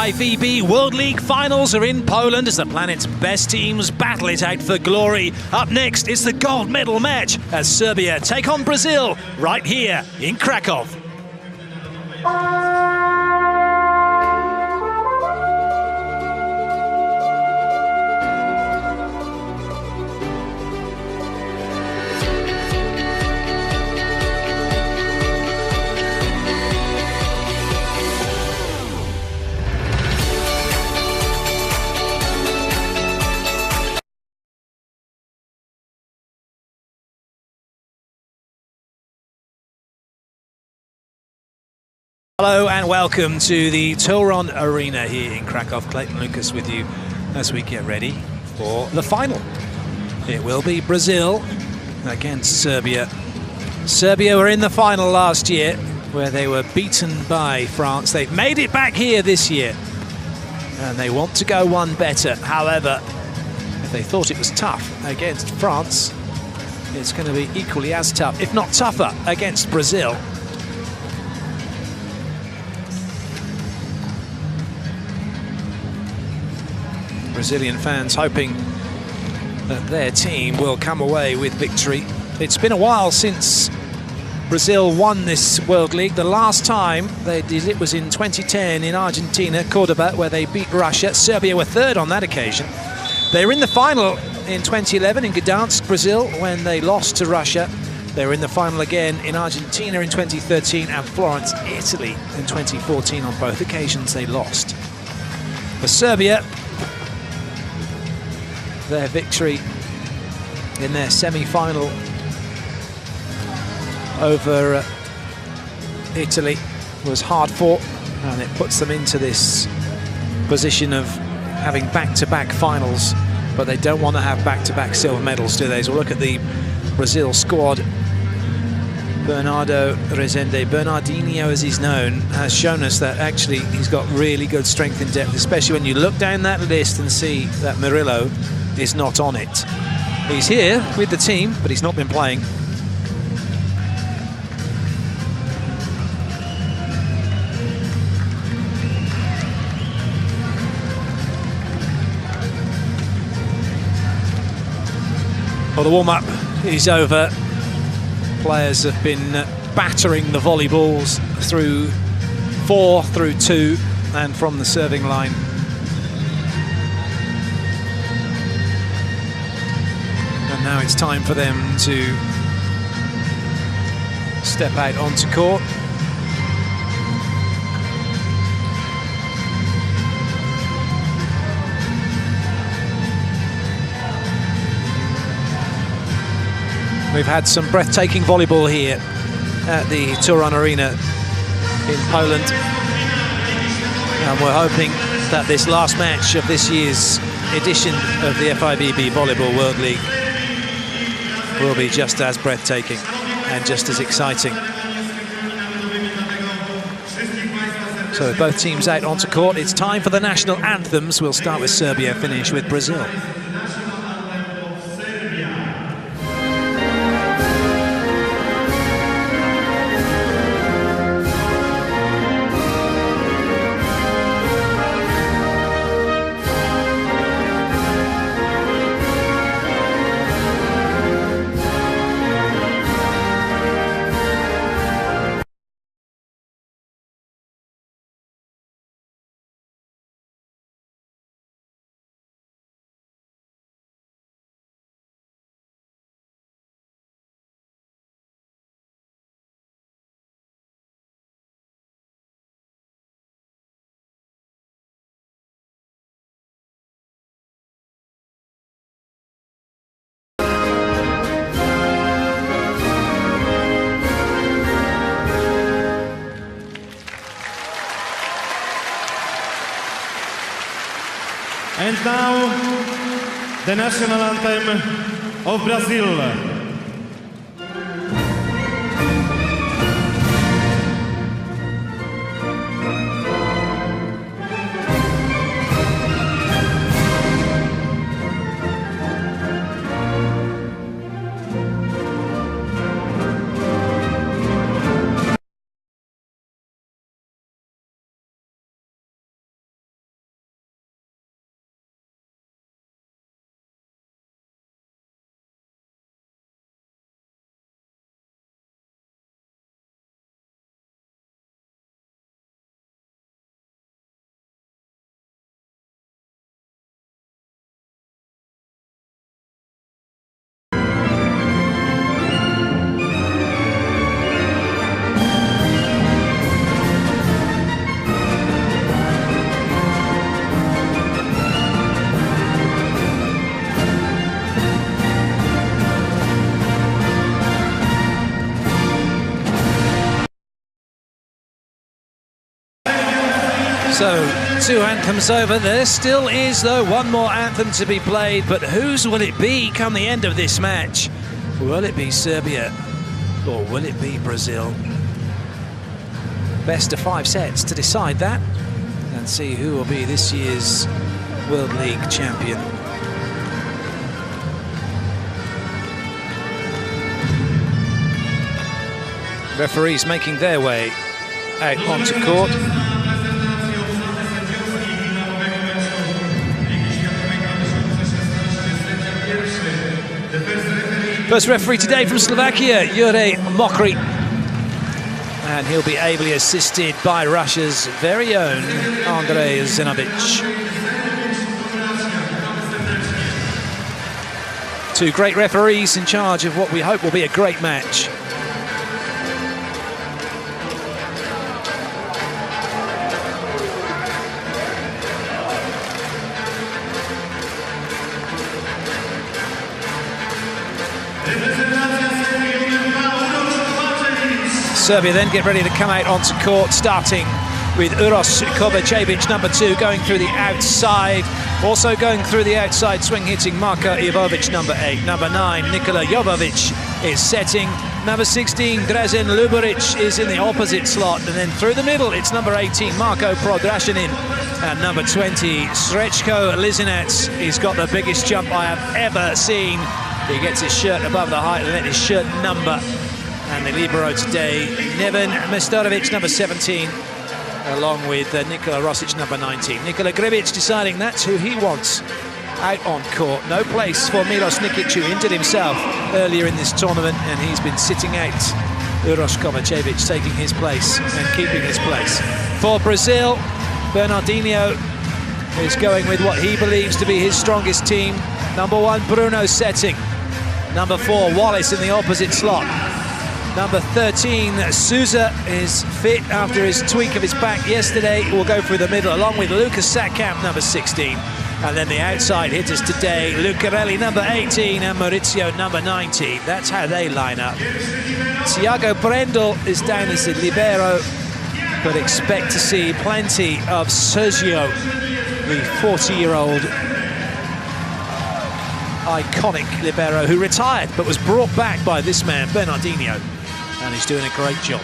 FIVB World League finals are in Poland as the planet's best teams battle it out for glory. Up next, it's the gold medal match as Serbia take on Brazil right here in Krakow. Hello and welcome to the Toron Arena here in Krakow. Clayton Lucas with you as we get ready for the final. It will be Brazil against Serbia. Serbia were in the final last year where they were beaten by France. They've made it back here this year and they want to go one better. However, if they thought it was tough against France, it's going to be equally as tough, if not tougher, against Brazil. Brazilian fans hoping that their team will come away with victory. It's been a while since Brazil won this World League. The last time they did it was in 2010 in Argentina, Cordoba, where they beat Russia. Serbia were third on that occasion. They were in the final in 2011 in Gdansk, Brazil, when they lost to Russia. They were in the final again in Argentina in 2013 and Florence, Italy in 2014. On both occasions they lost. For Serbia, their victory in their semi-final over Italy was hard fought, and it puts them into this position of having back-to-back finals, but they don't want to have back-to-back silver medals, do they? So look at the Brazil squad. Bernardo Rezende, Bernardinho as he's known, has shown us that actually he's got really good strength and depth, especially when you look down that list and see that Murillo is not on it. He's here with the team, but he's not been playing. Well, the warm-up is over. Players have been battering the volleyballs through 4, through 2, and from the serving line. And now it's time for them to step out onto court. We've had some breathtaking volleyball here at the Toron Arena in Poland. And we're hoping that this last match of this year's edition of the FIVB Volleyball World League will be just as breathtaking and just as exciting. So both teams out onto court. It's time for the national anthems. We'll start with Serbia, finish with Brazil. And now, the national anthem of Brazil. So, 2 anthems over. There still is, though, one more anthem to be played, but whose will it be come the end of this match? Will it be Serbia or will it be Brazil? Best of 5 sets to decide that and see who will be this year's World League champion. Referees making their way out onto court. First referee today from Slovakia, Jure Mokry. And he'll be ably assisted by Russia's very own Andrei Zinovic. 2 great referees in charge of what we hope will be a great match. Serbia then get ready to come out onto court, starting with Uroš Kovačević, number 2, going through the outside. Also going through the outside, swing hitting Marko Ivovic, number 8. Number 9, Nikola Jovovic is setting. Number 16, Dražen Ljuborić is in the opposite slot. And then through the middle, it's number 18, Marko Prodraščanin. And number 20, Srećko Lizinac. He's got the biggest jump I have ever seen. He gets his shirt above the height and then his shirt number. And the libero today, Neven Mestorovic, number 17, along with Nikola Rosic, number 19. Nikola Gribic deciding that's who he wants out on court. No place for Milos Nikic, who injured himself earlier in this tournament, and he's been sitting out. Uroš Kovačević taking his place and keeping his place. For Brazil, Bernardinho is going with what he believes to be his strongest team. Number 1, Bruno setting. Number 4, Wallace in the opposite slot. Number 13, Souza is fit after his tweak of his back yesterday. Will go through the middle, along with Lucas Sakamp, number 16. And then the outside hitters today, Lucarelli, number 18, and Maurizio, number 19. That's how they line up. Thiago Brendel is down as the libero, but expect to see plenty of Sergio, the 40-year-old iconic libero who retired but was brought back by this man, Bernardinho. And he's doing a great job.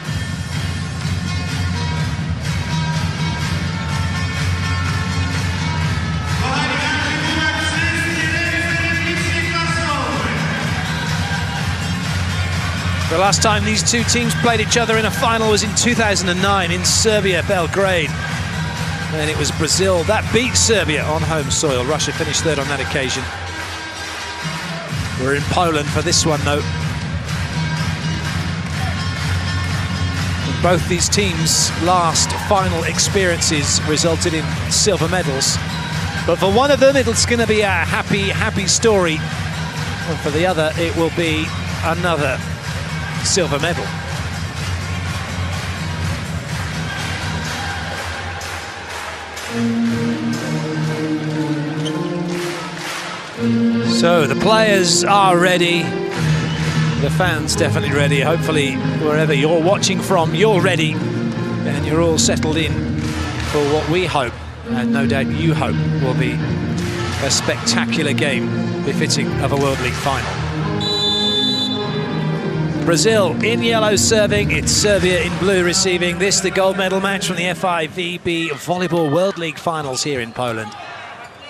The last time these 2 teams played each other in a final was in 2009 in Serbia, Belgrade. And it was Brazil that beat Serbia on home soil. Russia finished 3rd on that occasion. We're in Poland for this one, though. Both these teams' last final experiences resulted in silver medals. But for one of them, it's going to be a happy, happy story. And for the other, it will be another silver medal. So the players are ready. The fans definitely ready. Hopefully, wherever you're watching from, you're ready. And you're all settled in for what we hope, and no doubt you hope, will be a spectacular game befitting of a World League final. Brazil in yellow serving, it's Serbia in blue receiving. This the gold medal match from the FIVB Volleyball World League Finals here in Poland.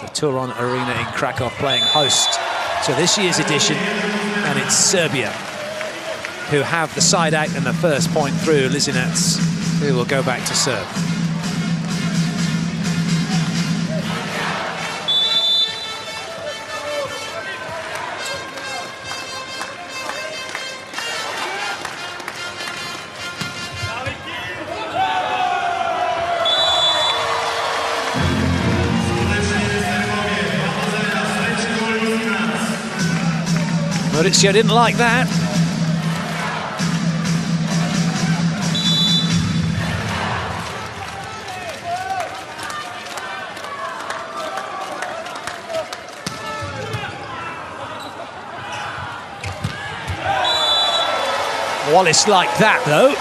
The Turon Arena in Krakow playing host to this year's edition, and it's Serbia who have the side out and the first point through. Lizinac, who will go back to serve. Maurizio didn't like that. Wallace liked that, though.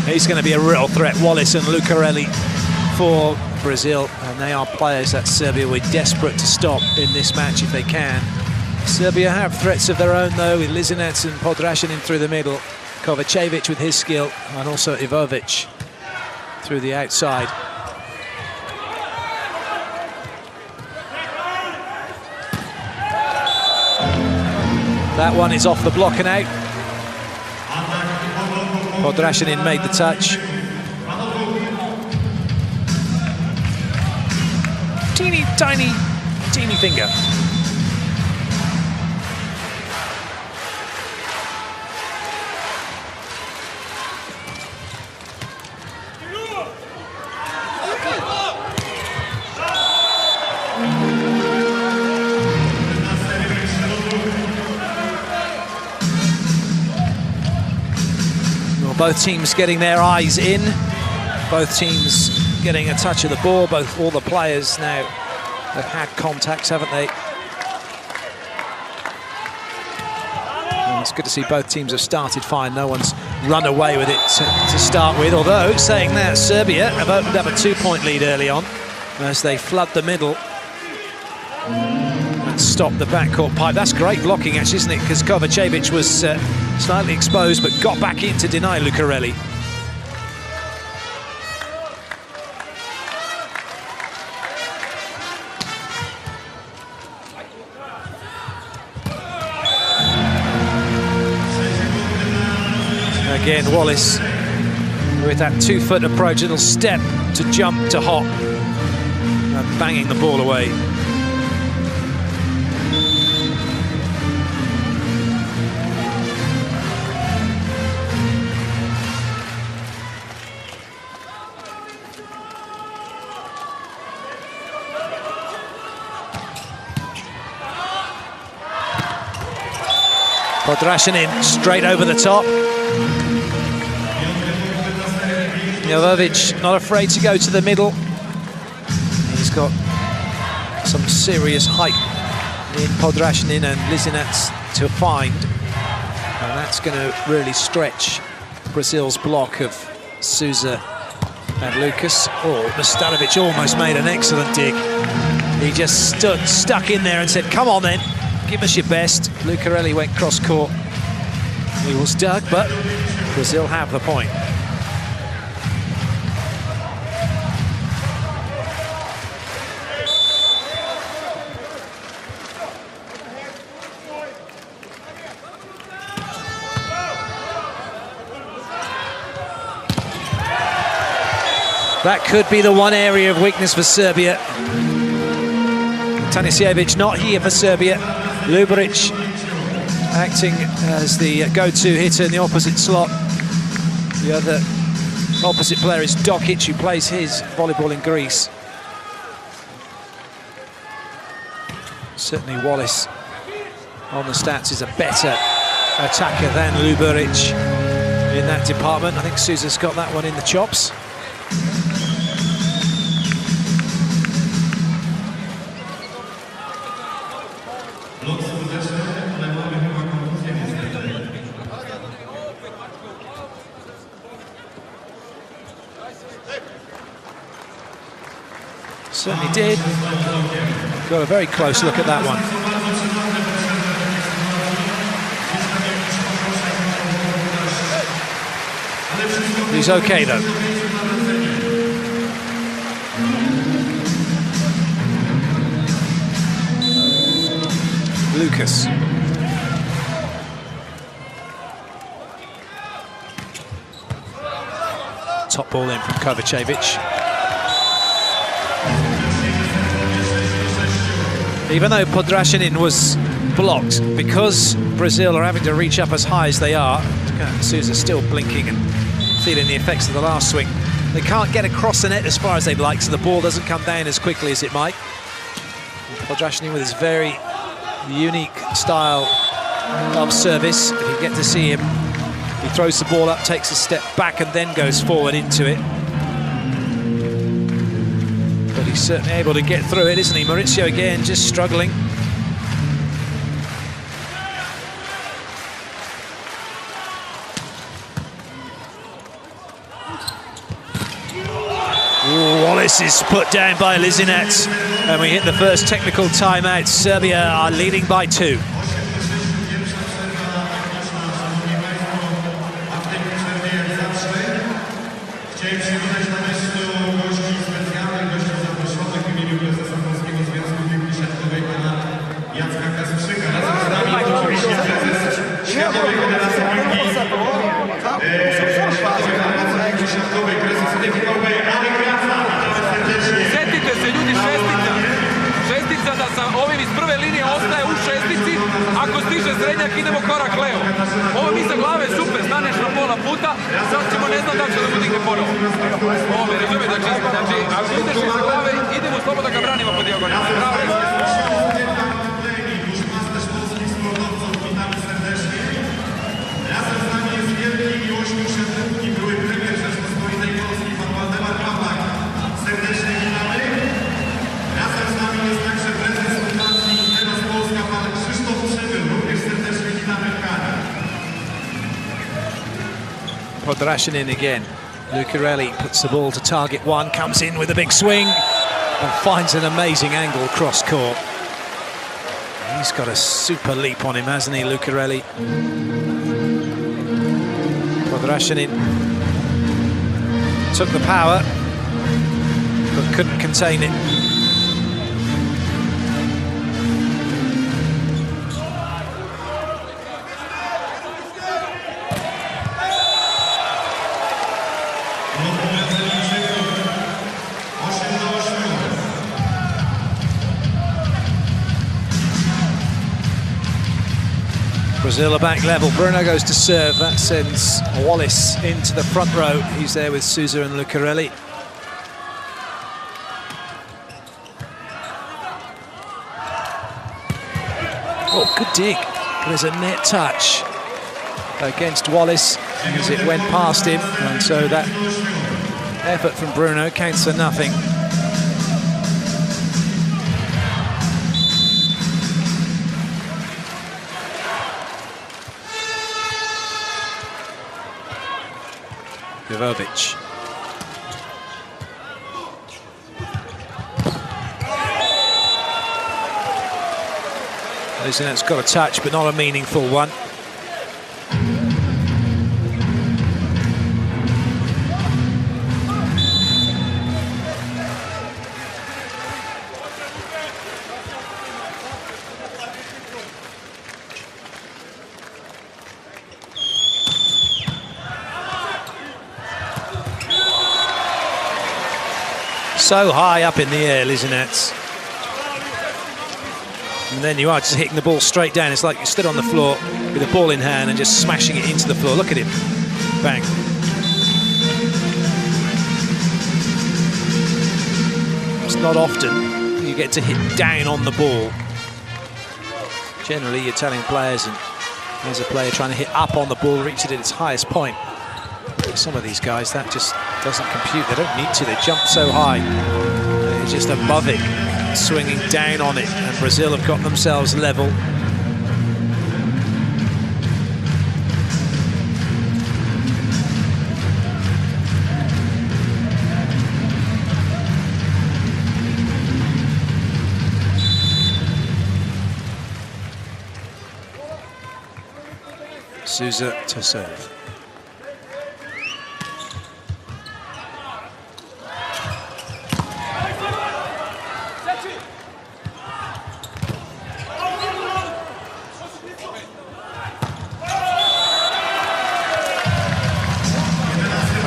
He's going to be a real threat, Wallace and Lucarelli for Brazil. And they are players that Serbia were desperate to stop in this match if they can. Serbia have threats of their own, though, with Lisinec and Podraščanin through the middle. Kovačević with his skill, and also Ivović through the outside. That one is off the block and out. Podraščanin made the touch. Teeny, teeny finger. Both teams getting their eyes in, both teams getting a touch of the ball, all the players now have had contacts, haven't they? And it's good to see both teams have started fine. No one's run away with it to start with, although, saying that, Serbia have opened up a 2-point lead early on as they flood the middle and stop the backcourt pipe. That's great blocking, actually, isn't it? Because Kovačević was slightly exposed, but got back in to deny Lucarelli. Again, Wallace with that 2-foot approach, little step to jump to hop, and banging the ball away. Podraščanin straight over the top. Jovovic not afraid to go to the middle. He's got some serious height in Podraščanin and Lisinec to find. And that's going to really stretch Brazil's block of Sousa and Lucas. Oh, Mastanovic almost made an excellent dig. He just stuck in there and said, come on then. Give us your best. Lucarelli went cross-court. He was dug, but Brazil have the point. That could be the one area of weakness for Serbia. Tanisijevic not here for Serbia. Luberic acting as the go-to hitter in the opposite slot. The other opposite player is Dokic, who plays his volleyball in Greece. Certainly Wallace on the stats is a better attacker than Luberic in that department. I think Sousa's got that one in the chops. Certainly did. Got a very close look at that one. He's okay though. Lucas. Top ball in from Kovačević. Even though Podraščanin was blocked, because Brazil are having to reach up as high as they are, Sousa still blinking and feeling the effects of the last swing. They can't get across the net as far as they'd like, so the ball doesn't come down as quickly as it might. Podraščanin with his very unique style of service. If you get to see him, he throws the ball up, takes a step back and then goes forward into it. But he's certainly able to get through it, isn't he? Maurizio again, just struggling. Wallis is put down by Lizinets, and we hit the first technical timeout. Serbia are leading by 2. Ako stiže Zrenjak, idemo korak levo. Ovo mi za glave super, staneš na pola puta, sad ćemo ne znam da će da mu digne ponovo. Ovo me razume, znači, ako ideš iza glave, idemo slobodno da ga branimo po dijagonali. Bravo, Podrašinin again. Lucarelli puts the ball to target 1, comes in with a big swing and finds an amazing angle cross court. He's got a super leap on him, hasn't he, Lucarelli? Podrašinin took the power but couldn't contain it. Brazil are back level. Bruno goes to serve. That sends Wallis into the front row. He's there with Sousa and Lucarelli. Oh, good dig. There's a net touch against Wallis as it went past him. And so that effort from Bruno counts for nothing. Jovovic. Lizinet's got a touch, but not a meaningful one. So high up in the air, Lizinets. And then you are just hitting the ball straight down. It's like you stood on the floor with a ball in hand and just smashing it into the floor. Look at him. Bang. It's not often you get to hit down on the ball. Generally, you're telling players, and there's a player trying to hit up on the ball, reach it at its highest point. Some of these guys, that just doesn't compute. They don't need to. They jump so high. They're just above it, swinging down on it. And Brazil have got themselves level. Sousa to serve.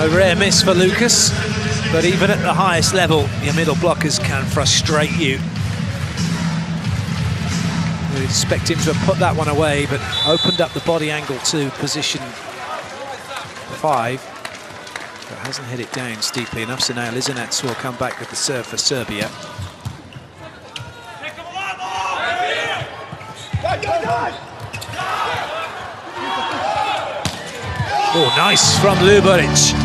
A rare miss for Lucas, but even at the highest level, your middle blockers can frustrate you. We'd expect him to have put that one away, but opened up the body angle to position 5, but hasn't hit it down steeply enough, so now Lizinets will come back with the serve for Serbia. Oh, nice from Luboric.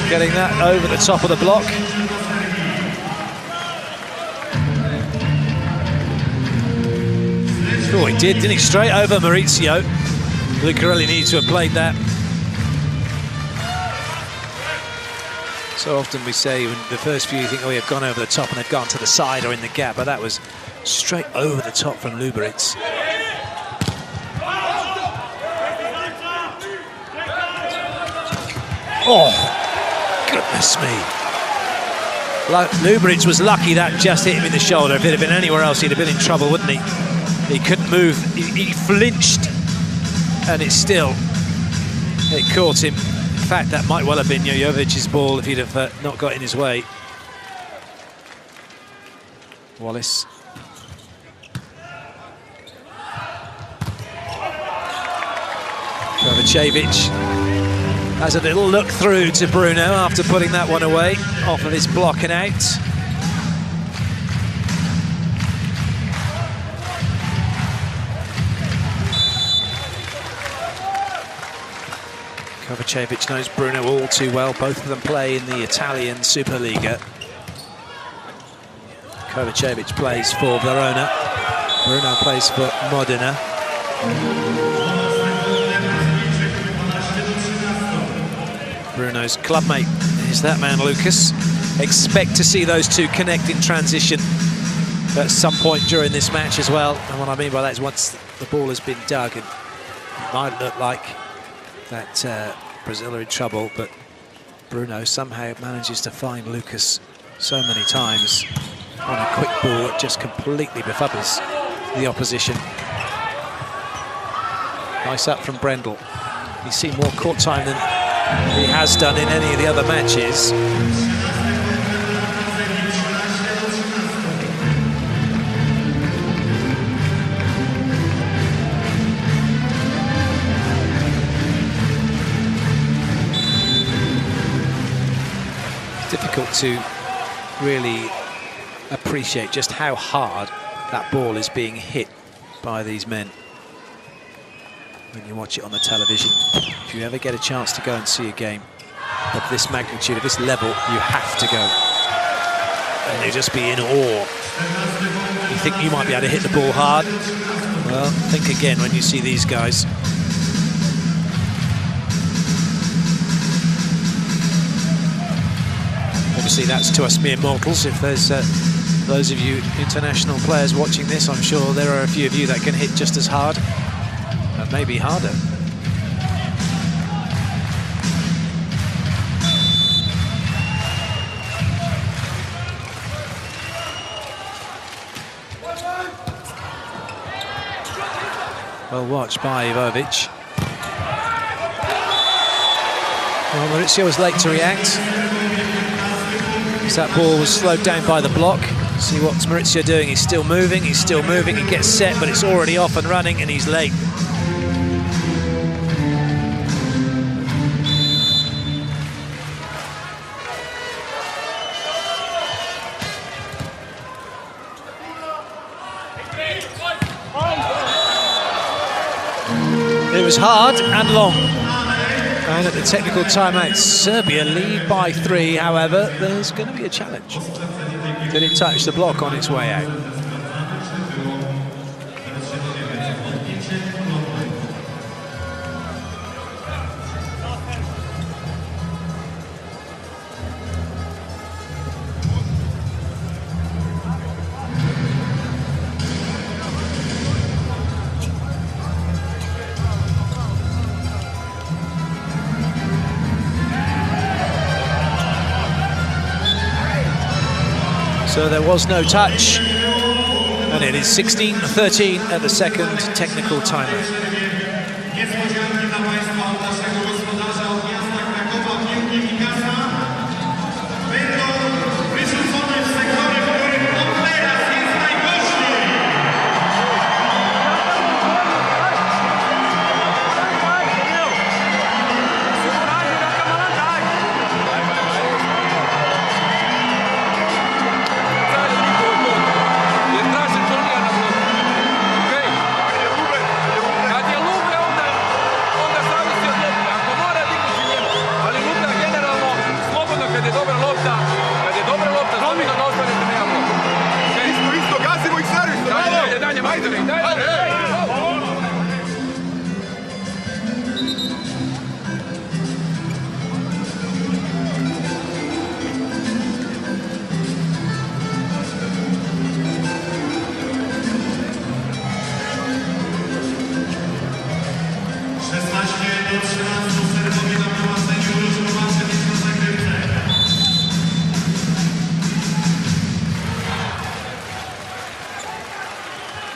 Getting that over the top of the block. Oh, he did, didn't he? Straight over Maurizio. Lucarelli needs to have played that. So often we say when the first few you think, oh, you've gone over the top and they've gone to the side or in the gap, but that was straight over the top from Luberic. Oh, goodness me. Luberic was lucky that just hit him in the shoulder. If it had been anywhere else, he'd have been in trouble, wouldn't he? He couldn't move. He flinched, and it caught him. In fact, that might well have been Jojovic's ball if he'd have not got in his way. Wallace. Kovacevic has a little look through to Bruno after putting that one away off of his block and out. Kovacevic knows Bruno all too well. Both of them play in the Italian Superliga. Kovacevic plays for Verona. Bruno plays for Modena. Bruno's clubmate is that man, Lucas. Expect to see those two connect in transition at some point during this match as well. And what I mean by that is once the ball has been dug, and it might look like that Brazil are in trouble, but Bruno somehow manages to find Lucas so many times on a quick ball that just completely befuddles the opposition. Nice up from Brendel. He's seen more court time than he has done in any of the other matches. Difficult to really appreciate just how hard that ball is being hit by these men when you watch it on the television. If you ever get a chance to go and see a game of this magnitude, of this level, you have to go. And you'll just be in awe. You think you might be able to hit the ball hard? Well, think again when you see these guys. Obviously, that's to us mere mortals. If there's those of you international players watching this, I'm sure there are a few of you that can hit just as hard, and maybe harder. Well watched by Ivovic. Well, Maurizio was late to react. That ball was slowed down by the block. See what's Maurizio doing? He's still moving, he gets set, but it's already off and running, and he's late. It was hard and long. And at the technical timeout, Serbia lead by 3. However, there's going to be a challenge. Did it touch the block on its way out? So there was no touch, and it is 16-13 at the second technical timeout. Kad je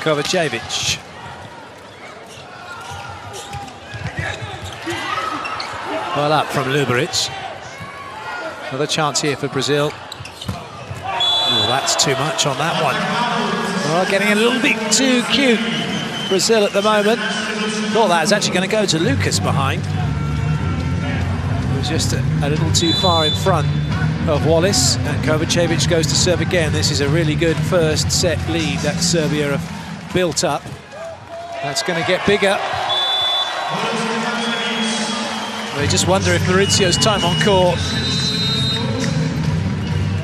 Kovacevic. Well up from Luberic. Another chance here for Brazil. Oh, that's too much on that one. Oh, getting a little bit too cute. Brazil at the moment. Thought that was actually going to go to Lucas behind. It was just a little too far in front of Wallace, and Kovacevic goes to serve again. This is a really good first set lead that Serbia have built up. That's going to get bigger. They just wonder if Maurizio's time on court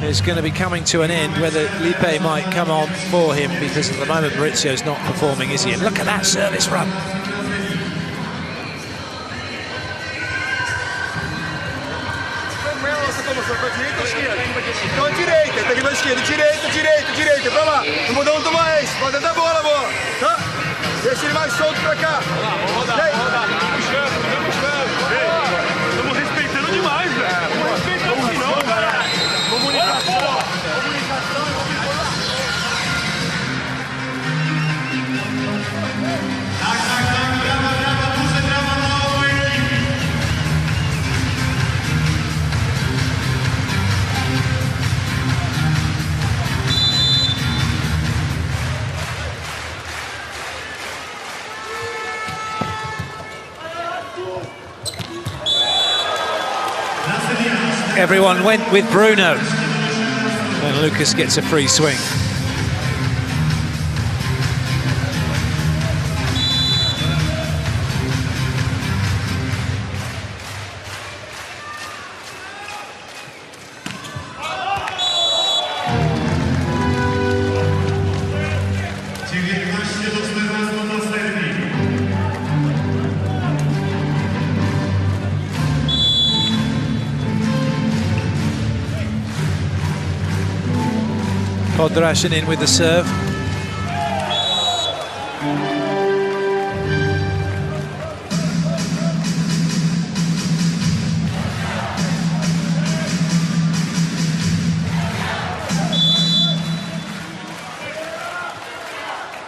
is going to be coming to an end, whether Lipe might come on for him, because at the moment Maurizio's not performing, is he? And look at that service run. Direita, pra lá. Não mudou muito mais. Pode dar bola, tá? Deixa ele mais solto pra cá. Rodar. Estamos respeitando demais, velho. Não respeitamos assim não, cara. Comunicação. Everyone went with Bruno, and Lucas gets a free swing. Podrashin in with the serve.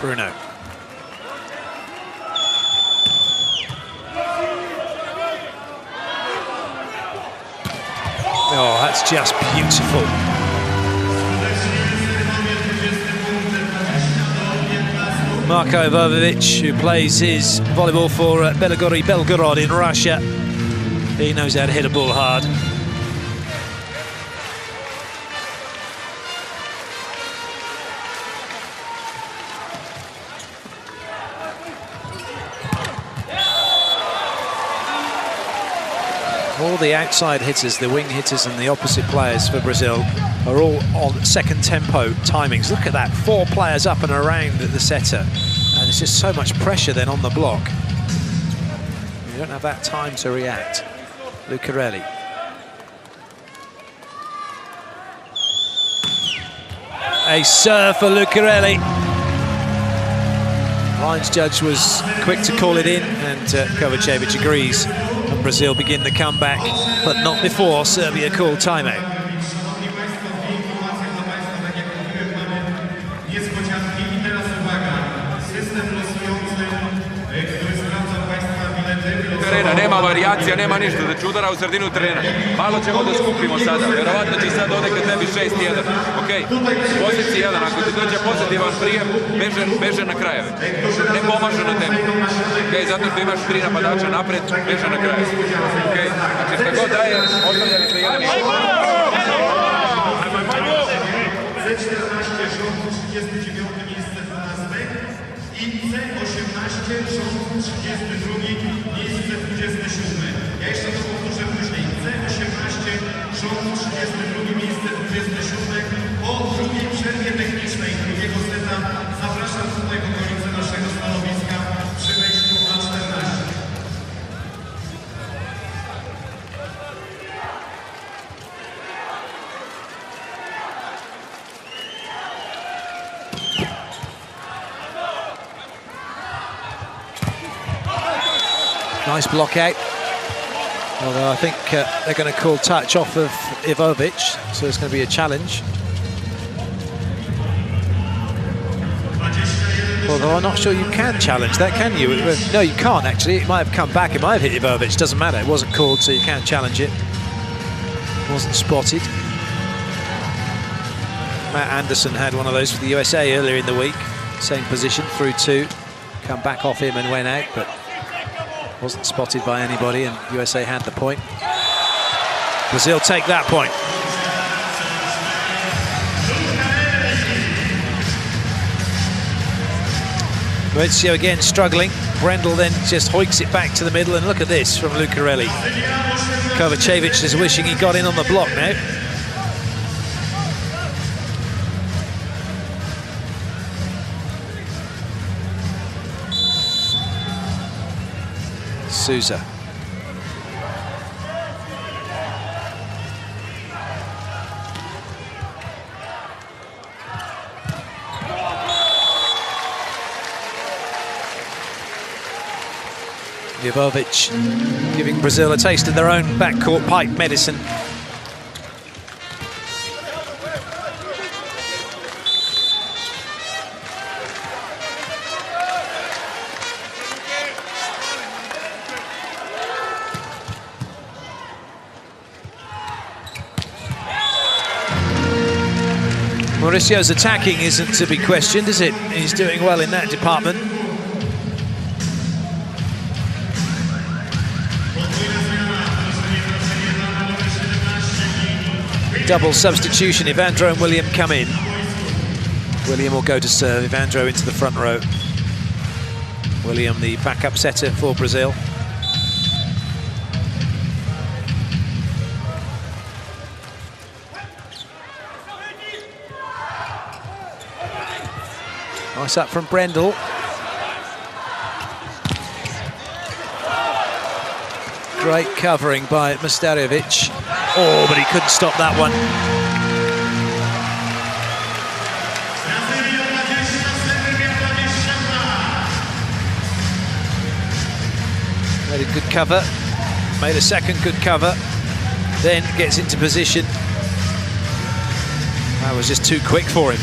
Bruno. Oh, that's just beautiful. Marko Volevic, who plays his volleyball for Belgorod in Russia. He knows how to hit a ball hard. All the outside hitters, the wing hitters and the opposite players for Brazil are all on second tempo timings. Look at that, 4 players up and around the setter. And there's just so much pressure then on the block. You don't have that time to react. Lucarelli. A serve for Lucarelli. Lines judge was quick to call it in, and Kovacevic agrees. And Brazil begin the comeback, but not before Serbia called timeout. Nema varijacija, nema ništa, znači udara u sredinu terena. Malo ćemo da skupimo sada, verovatno će sad ovdje kad tebi 6-1. Ok, poziciji 1, ako ti dođe pozitivan prijem, beže na krajeve. Ne pomažu na tebi. Ok, zato što imaš 3 napadača napred, beže na krajeve. Ok, znači šta god daje, ostavljali se 1-1. C18, 32, miejsce 27. Ja jeszcze to powtórzę później. C18, rząd 32, miejsce 27. Po drugiej przerwie technicznej drugiego seta zapraszam tutaj w okolice naszego stanowiska przy wejściu na 14. Nice block out. Although I think they're going to call touch off of Ivovic, so it's going to be a challenge. Although I'm not sure you can challenge that, can you? No, you can't actually. It might have come back, it might have hit Ivovic, doesn't matter. It wasn't called, so you can't challenge it. Wasn't spotted. Matt Anderson had one of those for the USA earlier in the week. Same position, through two. Come back off him and went out, but wasn't spotted by anybody, and USA had the point. Brazil take that point. Maurizio again struggling. Brendel then just hoiks it back to the middle, and look at this from Lucarelli. Kovacevic is wishing he got in on the block now. Souza. Ivovic giving Brazil a taste of their own backcourt pipe medicine. Mauricio's attacking isn't to be questioned, is it? He's doing well in that department. Double substitution, Evandro and William come in. William will go to serve, Evandro into the front row. William, the backup setter for Brazil. Nice up from Brendel. Great covering by Mustarevic. Oh, but he couldn't stop that one. Made a good cover. Made a second good cover. Then gets into position. That was just too quick for him.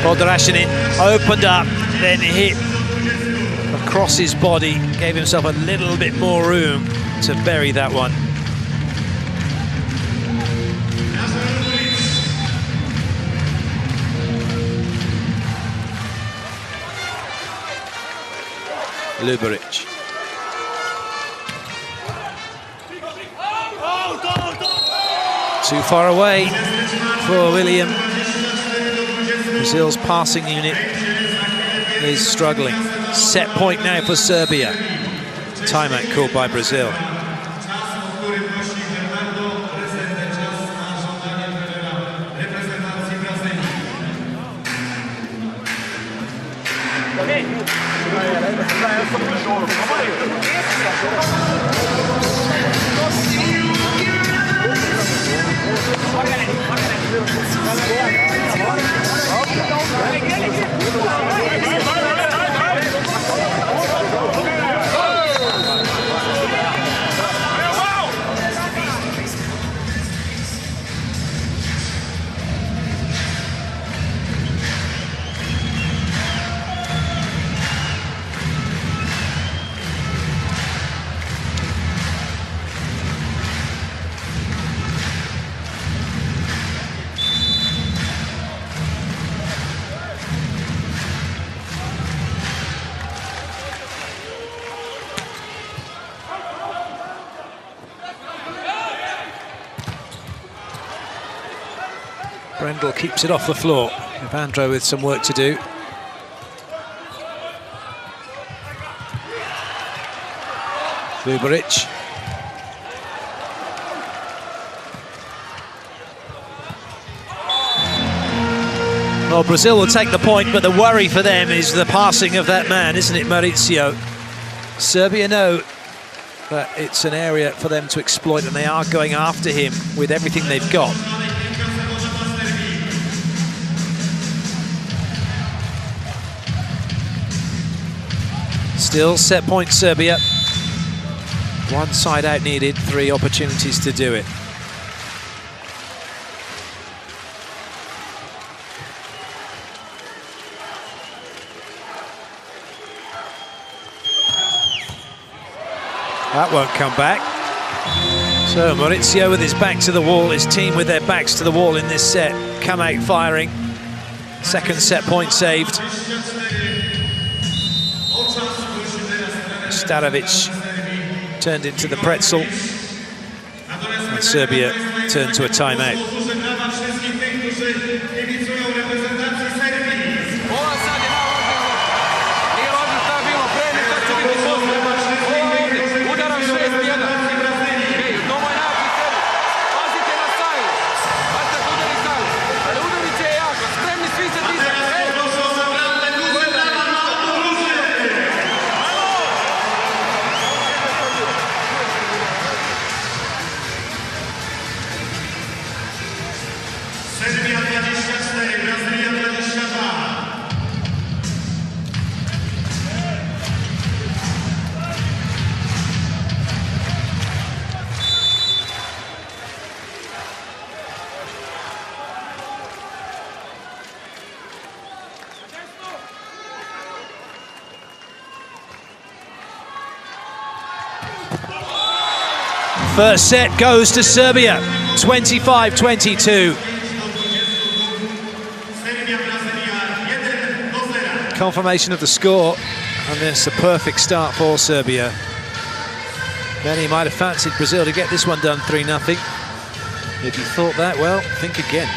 Podrashinin opened up, then hit across his body, gave himself a little bit more room to bury that one. Luberic. Too far away for William. Brazil's passing unit is struggling. Set point now for Serbia. Timeout called by Brazil. Brendel keeps it off the floor. Evandro with some work to do. Luberic. Well, Brazil will take the point, but the worry for them is the passing of that man, isn't it, Maurizio? Serbia know that it's an area for them to exploit, and they are going after him with everything they've got. Still set point Serbia. One side out needed, 3 opportunities to do it. That won't come back. So Maurizio with his back to the wall, his team with their backs to the wall in this set, come out firing. Second set point saved. Starovic turned into the pretzel. And Serbia turned to a timeout. First set goes to Serbia, 25-22. Confirmation of the score, and this a perfect start for Serbia. Many might have fancied Brazil to get this one done 3-0. If you thought that, well, think again.